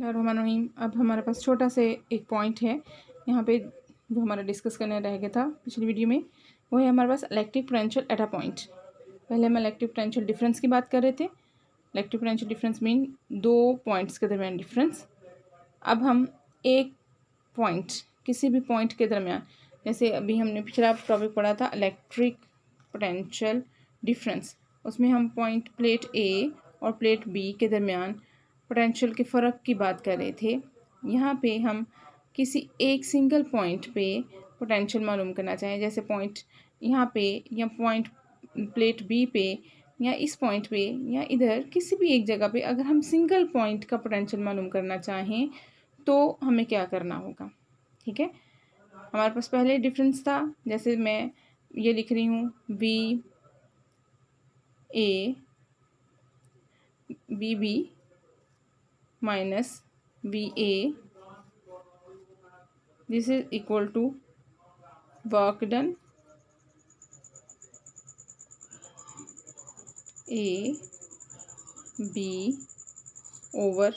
बिस्मिल्लाहिर्रहमानिर्रहीम। अब हमारे पास छोटा से एक पॉइंट है यहाँ पे जो हमारा डिस्कस करने रह गया था पिछली वीडियो में, वो है हमारे पास electric potential at a point. पहले हम इलेक्ट्रिक पोटेंशियल डिफरेंस की बात कर रहे थे। इलेक्ट्रिक पोटेंशियल डिफरेंस मीन दो पॉइंट्स के दरमियान डिफरेंस। अब हम एक पॉइंट, किसी भी पॉइंट के दरमियान, जैसे अभी हमने पिछला टॉपिक पढ़ा था इलेक्ट्रिक पोटेंशियल डिफरेंस, उसमें हम पॉइंट प्लेट ए और प्लेट बी के दरमियान पोटेंशियल के फ़र्क की बात कर रहे थे। यहाँ पे हम किसी एक सिंगल पॉइंट पे पोटेंशियल मालूम करना चाहें, जैसे पॉइंट यहाँ पे या पॉइंट प्लेट बी पे या इस पॉइंट पे या इधर किसी भी एक जगह पे अगर हम सिंगल पॉइंट का पोटेंशियल मालूम करना चाहें तो हमें क्या करना होगा। ठीक है, हमारे पास पहले डिफरेंस था, जैसे मैं ये लिख रही हूँ V A B B minus V A, this is equal to work done A B over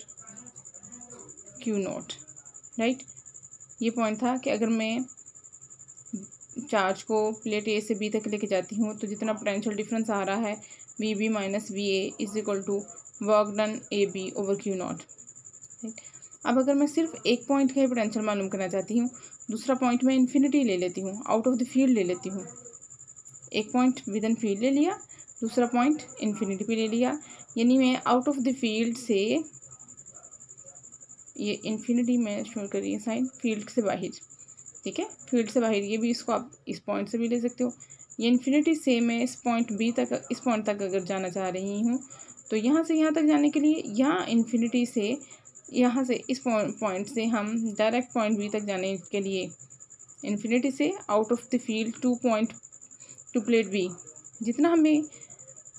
Q naught. Right, ये पॉइंट था कि अगर मैं चार्ज को प्लेट ए से बी तक लेके जाती हूँ तो जितना पोटेंशियल डिफरेंस आ रहा है V B minus V A is equal to work done A B over Q naught. Right, अब अगर मैं सिर्फ एक पॉइंट का ही पोटेंशियल मालूम करना चाहती हूँ, दूसरा पॉइंट मैं इन्फिनिटी ले लेती हूँ, आउट ऑफ द फील्ड ले लेती हूँ। एक पॉइंट विद इन फील्ड ले लिया, दूसरा पॉइंट इन्फिनिटी पे ले लिया, यानी मैं आउट ऑफ द फील्ड से, ये इन्फिनिटी में शो करिए साइन, फील्ड से बाहर। ठीक है, फील्ड से बाहर, ये भी इसको आप इस पॉइंट से भी ले सकते हो। ये इन्फिनिटी से मैं इस पॉइंट बी तक, इस पॉइंट तक अगर जाना चाह रही हूँ तो यहाँ से यहाँ तक जाने के लिए, यहाँ इन्फिनिटी से यहाँ से इस पॉइंट से हम डायरेक्ट पॉइंट बी तक जाने के लिए इन्फिनिटी से out of the field to point to plate B, जितना हमें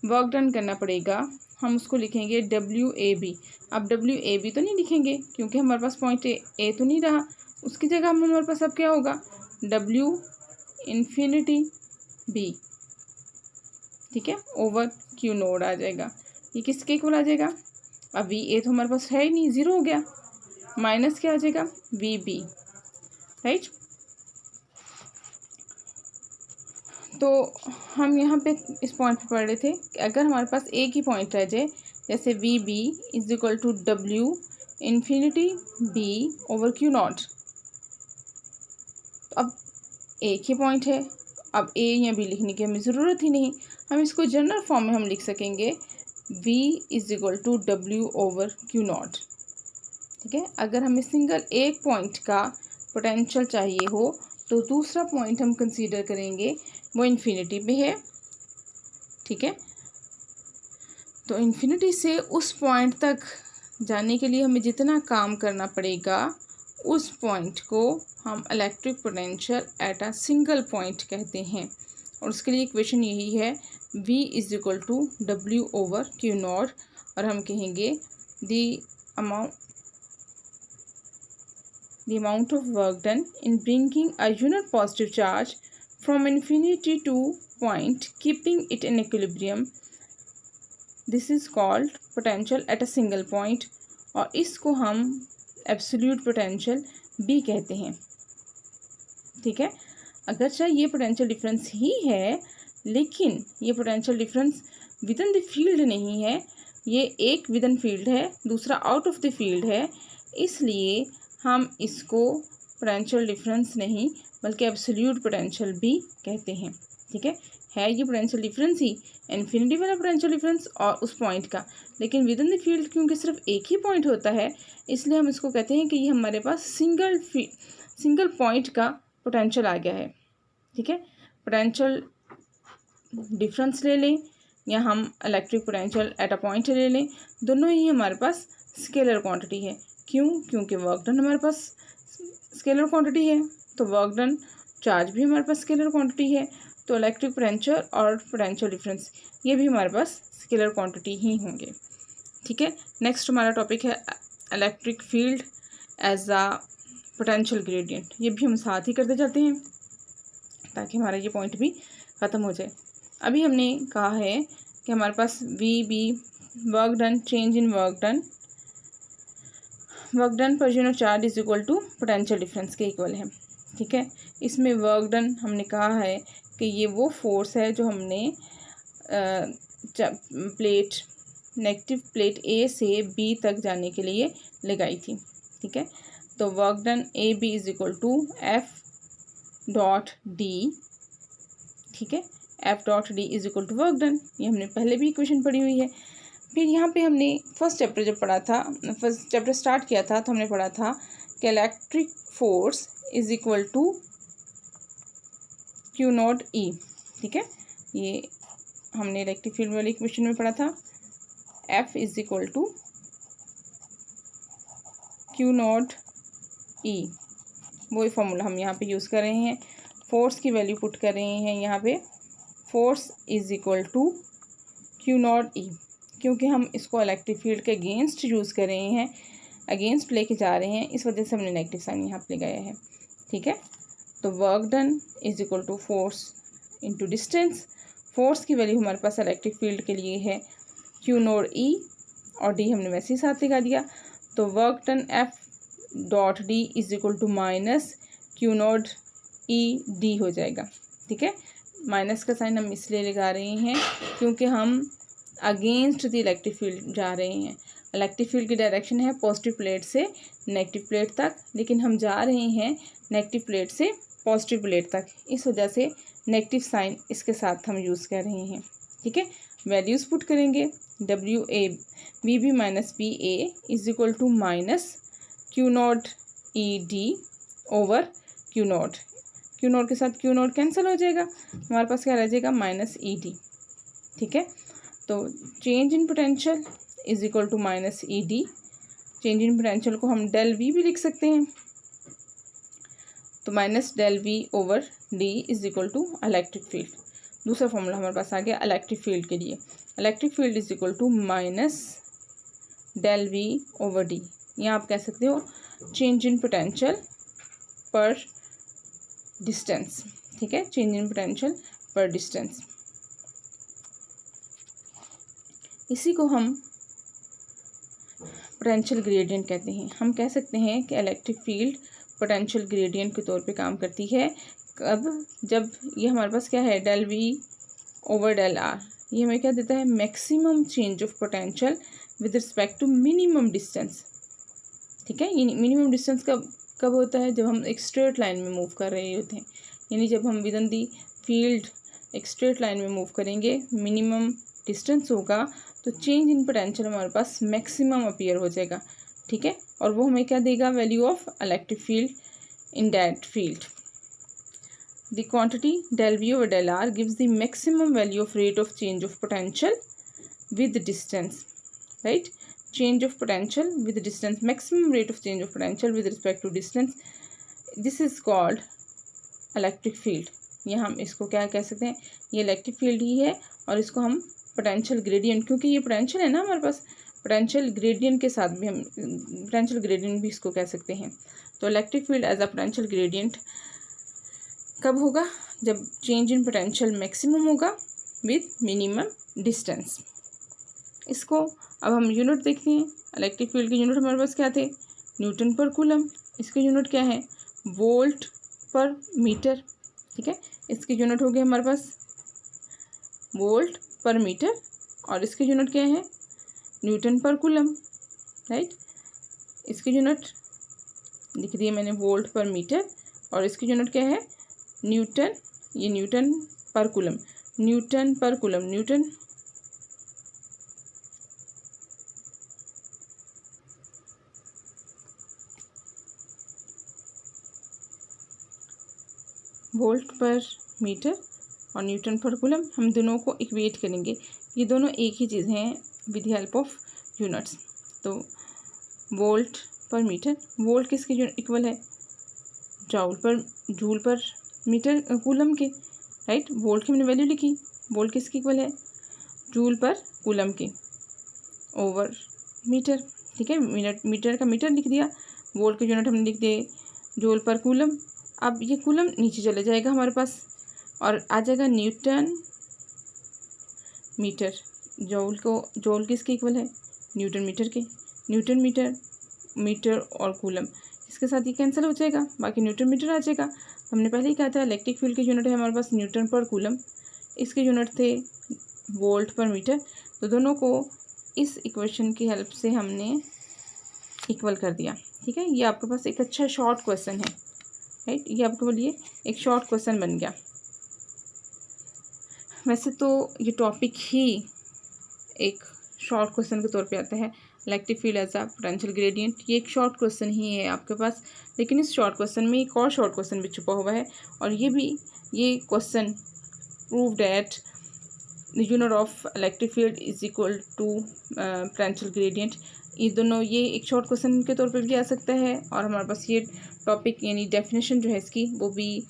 वर्क डन करना पड़ेगा हम उसको लिखेंगे डब्ल्यू ए बी। अब डब्ल्यू ए बी तो नहीं लिखेंगे क्योंकि हमारे पास पॉइंट ए तो नहीं रहा, उसकी जगह हमारे पास अब क्या होगा, डब्ल्यू इन्फिनिटी बी। ठीक है, ओवर क्यू नोड आ जाएगा। ये किसके इक्वल आ जाएगा, अब वी ए तो हमारे पास है ही नहीं, ज़ीरो हो गया, माइनस क्या आ जाएगा वी बी। राइट, तो हम यहाँ पे इस पॉइंट पे पढ़ रहे थे कि अगर हमारे पास एक ही पॉइंट रह जाए, जैसे V B is equal to W infinity B over Q naught, तो अब एक ही पॉइंट है, अब ए या बी लिखने की हमें ज़रूरत ही नहीं, हम इसको जनरल फॉर्म में हम लिख सकेंगे V is equal to W over Q naught. ठीक है, अगर हमें सिंगल एक पॉइंट का पोटेंशियल चाहिए हो तो दूसरा पॉइंट हम कंसीडर करेंगे वो इन्फिनिटी पे है। ठीक है, तो इन्फिनिटी से उस पॉइंट तक जाने के लिए हमें जितना काम करना पड़ेगा उस पॉइंट को हम electric potential at a single point कहते हैं, और उसके लिए इक्वेशन यही है V is equal to W over Q naught, और हम कहेंगे the amount of work done in bringing a unit positive charge from infinity to point keeping it in equilibrium, this is called potential at a single point, और इसको हम absolute potential B कहते हैं। ठीक है, अगर चाहे ये पोटेंशियल डिफरेंस ही है लेकिन ये potential difference with in the field नहीं है, ये एक विद इन फील्ड है, दूसरा आउट ऑफ द फील्ड है, इसलिए हम इसको पोटेंशियल डिफरेंस नहीं बल्कि एब्सोल्यूट पोटेंशियल भी कहते हैं। ठीक है ये पोटेंशियल डिफरेंस ही इन्फिनिटी वाला पोटेंशियल डिफरेंस और उस पॉइंट का, लेकिन विद इन द फील्ड क्योंकि सिर्फ एक ही पॉइंट होता है इसलिए हम इसको कहते हैं कि ये हमारे पास सिंगल पॉइंट का पोटेंशियल आ गया है। ठीक है, पोटेंशियल डिफरेंस ले लें या हम electric potential at a point ले लें, दोनों ही हमारे पास स्केलर क्वांटिटी है। क्यों, क्योंकि वर्क डन हमारे पास स्केलर क्वांटिटी है, तो वर्क डन चार्ज भी हमारे पास स्केलर क्वांटिटी है, तो इलेक्ट्रिक पोटेंशियल और पोटेंशियल डिफरेंस ये भी हमारे पास स्केलर क्वांटिटी ही होंगे। ठीक है, नेक्स्ट हमारा टॉपिक है electric field as a potential gradient. ये भी हम साथ ही करते जाते हैं ताकि हमारा ये पॉइंट भी ख़त्म हो जाए। अभी हमने कहा है कि हमारे पास V B work done, change in work done work done per unit charge is equal to potential difference के इक्वल है। ठीक है, इसमें वर्क डन हमने कहा है कि ये वो फोर्स है जो हमने प्लेट नेगेटिव प्लेट ए से बी तक जाने के लिए लगाई थी। ठीक है, तो work done A B is equal to F dot D. ठीक है, F dot D is equal to work done, ये हमने पहले भी इक्वेशन पढ़ी हुई है। फिर यहाँ पे हमने फर्स्ट चैप्टर जब पढ़ा था, फर्स्ट चैप्टर स्टार्ट किया था, तो हमने पढ़ा था कि electric force is equal to Q naught E. ठीक है, ये हमने इलेक्ट्रिक फील्ड वाले इक्वेशन में पढ़ा था, F is equal to Q naught E, वही फॉर्मूला हम यहाँ पे यूज़ कर रहे हैं। फोर्स की वैल्यू पुट कर रहे हैं यहाँ पे, force is equal to Q naught E, क्योंकि हम इसको इलेक्ट्रिक फील्ड के अगेंस्ट यूज़ कर रहे हैं, अगेंस्ट लेके जा रहे हैं, इस वजह से हमने नेगेटिव साइन यहाँ पे लगाया है। ठीक है, तो work done is equal to force into distance. Force की वैल्यू हमारे पास इलेक्ट्रिक फील्ड के लिए है क्यू नॉट ई, और डी हमने वैसे ही साथ लगा दिया, तो work done F dot D is equal to minus Q naught E D हो जाएगा। ठीक है, माइनस का साइन हम इसलिए लगा रहे हैं क्योंकि हम अगेंस्ट द इलेक्ट्रिक फील्ड जा रहे हैं। इलेक्ट्रिक फील्ड की डायरेक्शन है पॉजिटिव प्लेट से नेगेटिव प्लेट तक, लेकिन हम जा रहे हैं नेगेटिव प्लेट से पॉजिटिव प्लेट तक, इस वजह से नेगेटिव साइन इसके साथ हम यूज़ कर रहे हैं। ठीक है, वैल्यूज़ पुट करेंगे, W A B B minus B A is equal to minus Q naught E D over Q naught के साथ क्यू नॉट कैंसिल हो जाएगा, हमारे पास क्या रह जाएगा, माइनस ई डी। ठीक है, तो change in potential is equal to minus E D. Change in potential को हम डेल वी भी लिख सकते हैं, तो minus del V over D is equal to electric field. दूसरा फॉर्मूला हमारे पास आ गया इलेक्ट्रिक फील्ड के लिए, electric field is equal to minus del V over D. यहाँ आप कह सकते हो चेंज इन पोटेंशियल पर डिस्टेंस। ठीक है, चेंज इन पोटेंशियल पर डिस्टेंस, इसी को हम पोटेंशियल ग्रेडियंट कहते हैं। हम कह सकते हैं कि इलेक्ट्रिक फील्ड पोटेंशियल ग्रेडियंट के तौर पे काम करती है। कब, जब ये हमारे पास क्या है, del V over del R, ये हमें क्या देता है, maximum change of potential with respect to minimum distance. ठीक है, ये मिनिमम डिस्टेंस कब होता है, जब हम एक स्ट्रेट लाइन में मूव कर रहे होते हैं, यानी जब हम विद इन दी फील्ड एक स्ट्रेट लाइन में मूव करेंगे, मिनिमम डिस्टेंस होगा, तो चेंज इन पोटेंशियल हमारे पास मैक्सिमम अपीयर हो जाएगा। ठीक है, और वो हमें क्या देगा, value of electric field in that field. The quantity del V over del R gives the maximum value of rate of change of potential with distance, right, change of potential with distance, maximum rate of change of potential with respect to distance, this is called electric field। ये हम इसको क्या कह सकते हैं, ये electric field ही है, और इसको हम पोटेंशियल ग्रेडियंट, क्योंकि ये पोटेंशियल है ना हमारे पास, पोटेंशियल ग्रेडियंट के साथ भी हम पोटेंशियल ग्रेडियंट भी इसको कह सकते हैं। तो electric field as a potential gradient कब होगा, जब चेंज इन पोटेंशियल मैक्सिमम होगा विद मिनिमम डिस्टेंस। इसको अब हम यूनिट देखते हैं। इलेक्ट्रिक फील्ड के यूनिट हमारे पास क्या थे, न्यूटन पर कूलम, इसके यूनिट क्या है, वोल्ट पर मीटर। ठीक है, इसके यूनिट हो गए हमारे पास वोल्ट पर मीटर, और इसके यूनिट क्या है, न्यूटन पर कूलम, राइट। इसके यूनिट लिख दिए मैंने वोल्ट पर मीटर, और इसकी यूनिट क्या है, न्यूटन, ये न्यूटन पर कूलम, न्यूटन पर कूलम, न्यूटन वोल्ट पर मीटर और न्यूटन पर कूलम, हम दोनों को इक्वेट करेंगे, ये दोनों एक ही चीज़ हैं with the help of units. तो वोल्ट पर मीटर, वोल्ट किसके इक्वल है, जूल पर मीटर कूलम के, राइट। वोल्ट की हमने वैल्यू लिखी, वोल्ट किसके इक्वल है, जूल पर कूलम के ओवर मीटर। ठीक है, मीटर का मीटर लिख दिया, वोल्ट के यूनिट हमने लिख दिए जूल पर कूलम। अब ये कूलम नीचे चले जाएगा हमारे पास और आ जाएगा न्यूटन मीटर। जूल किसके इक्वल है, न्यूटन मीटर के, न्यूटन मीटर मीटर और कूलम, इसके साथ ये कैंसिल हो जाएगा, बाकी न्यूटन मीटर आ जाएगा। हमने पहले ही कहा था इलेक्ट्रिक फील्ड की यूनिट है हमारे पास न्यूटन पर कूलम, इसके यूनिट थे वोल्ट पर मीटर। तो दोनों को इस इक्वेशन की हेल्प से हमने इक्वल कर दिया। ठीक है, ये आपके पास एक अच्छा शॉर्ट क्वेश्चन है, राइट, ये आपके लिए एक शॉर्ट क्वेश्चन बन गया। वैसे तो ये टॉपिक ही एक शॉर्ट क्वेश्चन के तौर पे आता है, electric field as a potential gradient, ये एक शॉर्ट क्वेश्चन ही है आपके पास। लेकिन इस शॉर्ट क्वेश्चन में एक और शॉर्ट क्वेश्चन भी छुपा हुआ है, और ये question prove that the unit of electric field is equal to potential gradient. ये दोनों, ये एक शॉर्ट क्वेश्चन के तौर पर भी आ सकता है, और हमारे पास ये टॉपिक यानी डेफिनेशन जो है इसकी वो भी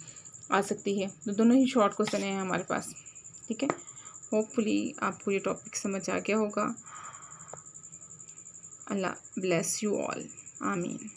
आ सकती है। तो दोनों ही शॉर्ट क्वेश्चन हैं हमारे पास। ठीक है, होपफुली आपको ये टॉपिक समझ आ गया होगा। अल्लाह ब्लेस यू ऑल, आमीन।